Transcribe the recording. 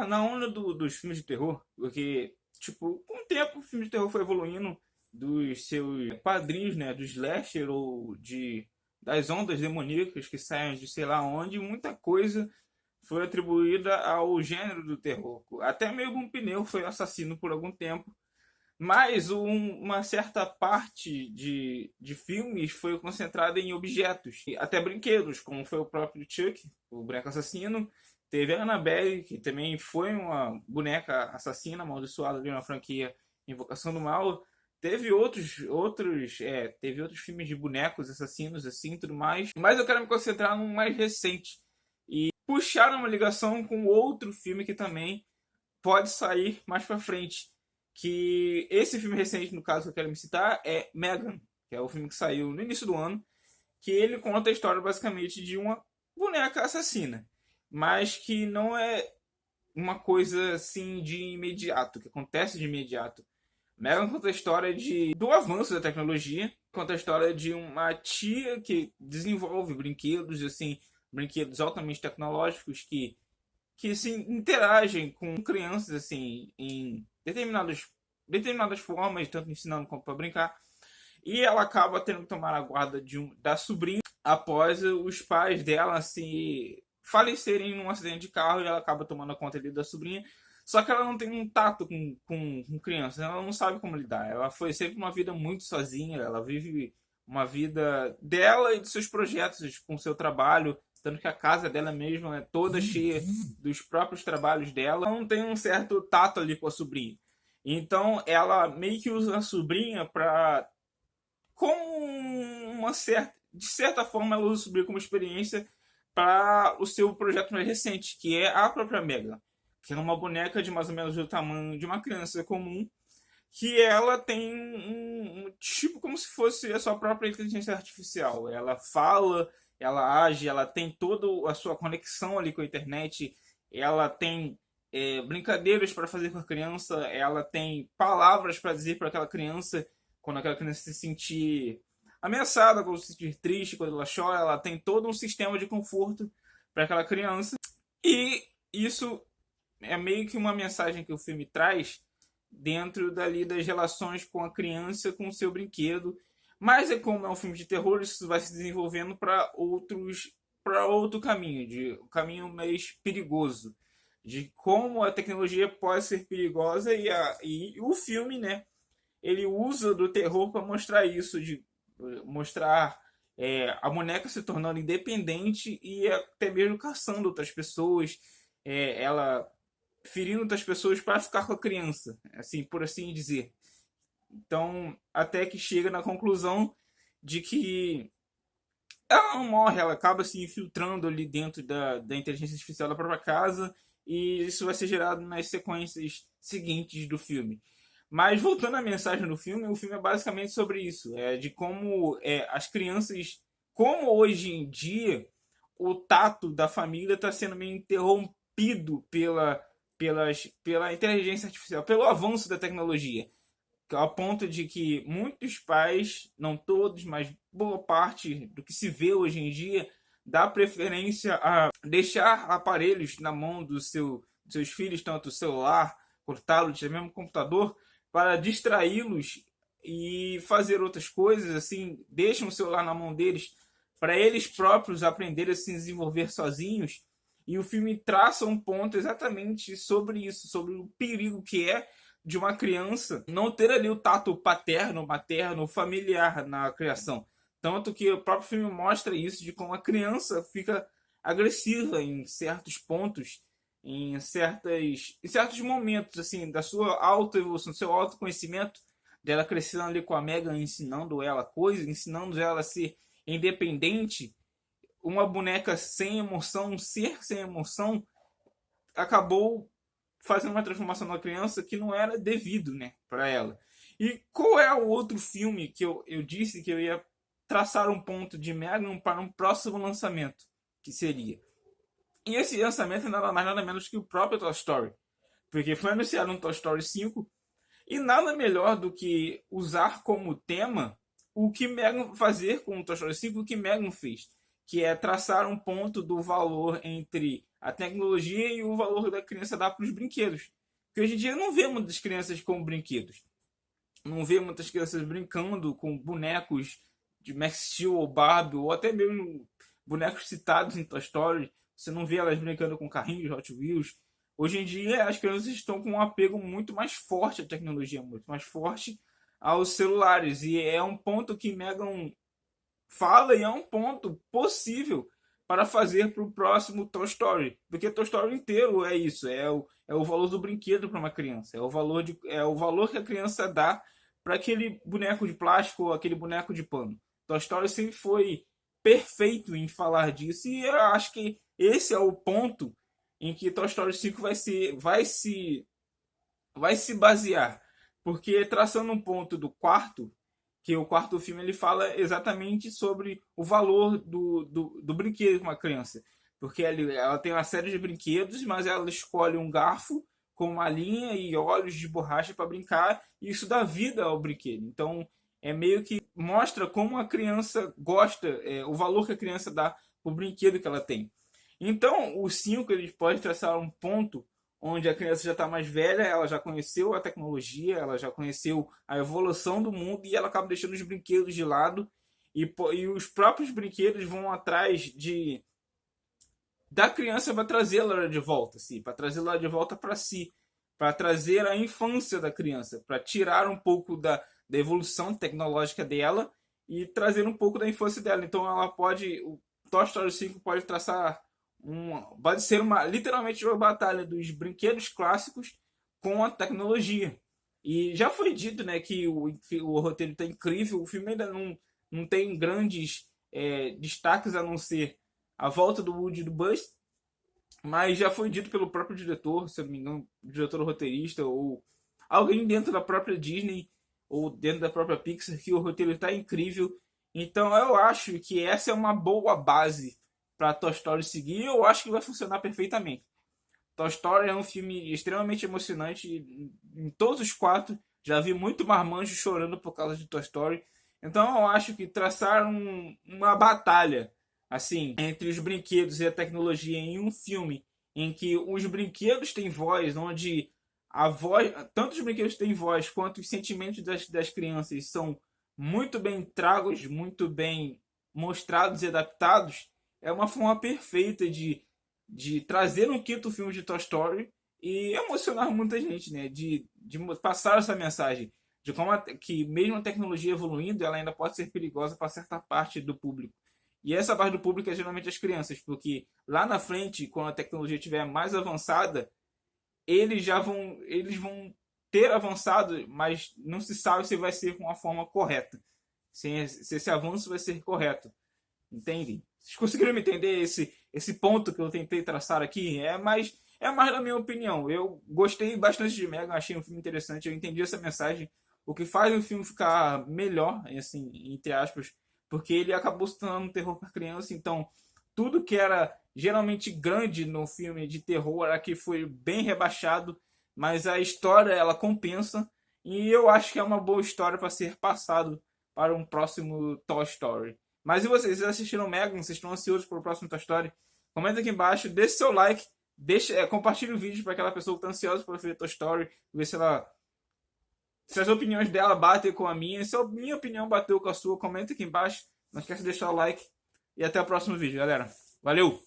na onda dos filmes de terror, porque, tipo, com o tempo o filme de terror foi evoluindo dos seus padrinhos, né, do slasher ou das ondas demoníacas que saem de sei lá onde, muita coisa foi atribuída ao gênero do terror. Até mesmo um pneu foi assassino por algum tempo, mas uma certa parte de filmes foi concentrada em objetos, até brinquedos, como foi o próprio Chuck, o boneco assassino. Teve a Annabelle, que também foi uma boneca assassina, amaldiçoada de uma franquia Invocação do Mal. Teve outros filmes de bonecos assassinos, assim, tudo mais. Mas eu quero me concentrar no mais recente. E puxar uma ligação com outro filme que também pode sair mais pra frente. Que esse filme recente, no caso que eu quero me citar, é Megan, que é o filme que saiu no início do ano, que ele conta a história basicamente de uma boneca assassina, mas que não é uma coisa assim de imediato, que acontece de imediato. Megan conta a história do avanço da tecnologia, conta a história de uma tia que desenvolve brinquedos, assim, brinquedos altamente tecnológicos que assim, interagem com crianças assim em determinadas formas, tanto ensinando como para brincar. E ela acaba tendo que tomar a guarda da sobrinha após os pais dela se falecerem num acidente de carro, e ela acaba tomando conta ali da sobrinha. Só que ela não tem um tato com crianças, ela não sabe como lidar. Ela foi sempre uma vida muito sozinha, ela vive uma vida dela e dos seus projetos com o seu trabalho, tanto que a casa dela mesma é toda cheia dos próprios trabalhos dela. Ela não tem um certo tato ali com a sobrinha. Então ela meio que usa a sobrinha para de certa forma ela usa a sobrinha como experiência para o seu projeto mais recente, que é a própria Megan, que é uma boneca de mais ou menos do tamanho de uma criança comum, que ela tem um tipo como se fosse a sua própria inteligência artificial. Ela fala, ela age, ela tem toda a sua conexão ali com a internet, ela tem brincadeiras para fazer com a criança, ela tem palavras para dizer para aquela criança quando aquela criança se sentir ameaçada, quando se sentir triste, quando ela chora. Ela tem todo um sistema de conforto para aquela criança. E isso é meio que uma mensagem que o filme traz dentro dali das relações com a criança, com o seu brinquedo. Mas como é um filme de terror, isso vai se desenvolvendo para outro caminho, de um caminho mais perigoso, de como a tecnologia pode ser perigosa. E o filme, né, ele usa do terror para mostrar isso, de mostrar a boneca se tornando independente e até mesmo caçando outras pessoas, ela ferindo outras pessoas para ficar com a criança, assim, por assim dizer. Então, até que chega na conclusão de que ela não morre, ela acaba se infiltrando ali dentro da inteligência artificial da própria casa, e isso vai ser gerado nas sequências seguintes do filme. Mas voltando à mensagem do filme, o filme é basicamente sobre isso, de como as crianças, como hoje em dia o tato da família está sendo meio interrompido pela inteligência artificial, pelo avanço da tecnologia, ao ponto de que muitos pais, não todos, mas boa parte do que se vê hoje em dia, dá preferência a deixar aparelhos na mão dos seus filhos, tanto o celular, o tablet, mesmo o computador, para distraí-los e fazer outras coisas, assim, deixam o celular na mão deles para eles próprios aprenderem a se desenvolver sozinhos. E o filme traça um ponto exatamente sobre isso, sobre o perigo que é de uma criança não ter ali o tato paterno, materno, familiar na criação. Tanto que o próprio filme mostra isso, de como a criança fica agressiva em certos pontos, em certos momentos assim da sua autoevolução, do seu autoconhecimento, dela crescendo ali com a Megan, ensinando ela coisas, ensinando ela a ser independente. Uma boneca sem emoção, um ser sem emoção, acabou fazendo uma transformação na criança que não era devido, né, para ela. E qual é o outro filme que eu disse que eu ia traçar um ponto de Megan para um próximo lançamento, que seria? E esse lançamento é nada mais nada menos que o próprio Toy Story, porque foi anunciado um Toy Story 5, e nada melhor do que usar como tema o que Megan fazer com o Toy Story 5, o que Megan fez, que é traçar um ponto do valor entre a tecnologia e o valor da criança dá para os brinquedos. Porque hoje em dia não vê muitas crianças com brinquedos. Não vê muitas crianças brincando com bonecos de Max Steel ou Barbie, ou até mesmo bonecos citados em Toy Story. Você não vê elas brincando com carrinhos, Hot Wheels. Hoje em dia, as crianças estão com um apego muito mais forte à tecnologia, muito mais forte aos celulares. E é um ponto que Megan fala e é um ponto possível para fazer para o próximo Toy Story. Porque Toy Story inteiro é isso, é o valor do brinquedo para uma criança, é o valor que a criança dá para aquele boneco de plástico ou aquele boneco de pano. Toy Story sempre foi perfeito em falar disso e eu acho que esse é o ponto em que Toy Story 5 vai se basear. Porque traçando um ponto do quarto, que o quarto filme ele fala exatamente sobre o valor do brinquedo de uma criança. Porque ela tem uma série de brinquedos, mas ela escolhe um garfo com uma linha e olhos de borracha para brincar, e isso dá vida ao brinquedo. Então, é meio que mostra como a criança gosta, o valor que a criança dá para o brinquedo que ela tem. Então, o 5 ele pode traçar um ponto onde a criança já está mais velha, ela já conheceu a tecnologia, ela já conheceu a evolução do mundo e ela acaba deixando os brinquedos de lado e os próprios brinquedos vão atrás da criança para trazê-la de volta, assim, para trazê-la de volta para si, para trazer a infância da criança, para tirar um pouco da evolução tecnológica dela e trazer um pouco da infância dela. Então o Toy Story 5 pode traçar pode ser literalmente uma batalha dos brinquedos clássicos com a tecnologia. E já foi dito, né, que o roteiro está incrível, o filme ainda não tem grandes destaques a não ser a volta do Woody e do Buzz, mas já foi dito pelo próprio diretor, se eu não me engano, diretor ou roteirista, ou alguém dentro da própria Disney, ou dentro da própria Pixar, que o roteiro está incrível. Então eu acho que essa é uma boa base para Toy Story seguir, eu acho que vai funcionar perfeitamente. Toy Story é um filme extremamente emocionante em todos os quatro. Já vi muito marmanjo chorando por causa de Toy Story. Então eu acho que traçar uma batalha assim entre os brinquedos e a tecnologia em um filme em que os brinquedos têm voz, onde a voz, tanto os brinquedos têm voz quanto os sentimentos das crianças são muito bem tragos, muito bem mostrados e adaptados, é uma forma perfeita de trazer um quinto filme de Toy Story e emocionar muita gente, né? De passar essa mensagem de como que mesmo a tecnologia evoluindo, ela ainda pode ser perigosa para certa parte do público. E essa parte do público é geralmente as crianças, porque lá na frente, quando a tecnologia estiver mais avançada, eles vão ter avançado, mas não se sabe se vai ser com a forma correta, se esse avanço vai ser correto. Entende? Vocês conseguiram me entender esse ponto que eu tentei traçar aqui? É mais da minha opinião. Eu gostei bastante de Megan, achei um filme interessante, eu entendi essa mensagem. O que faz o filme ficar melhor, assim, entre aspas, porque ele acabou se tornando um terror para criança, então tudo que era geralmente grande no filme de terror aqui foi bem rebaixado, mas a história ela compensa e eu acho que é uma boa história para ser passado para um próximo Toy Story. Mas e vocês? Vocês assistiram Megan? Vocês estão ansiosos para o próximo Toy Story? Comenta aqui embaixo, deixe seu like, compartilhe o vídeo para aquela pessoa que está ansiosa para ver Toy Story, ver se as opiniões dela batem com a minha. Se a minha opinião bateu com a sua, comenta aqui embaixo. Não esquece de deixar o like. E até o próximo vídeo, galera. Valeu!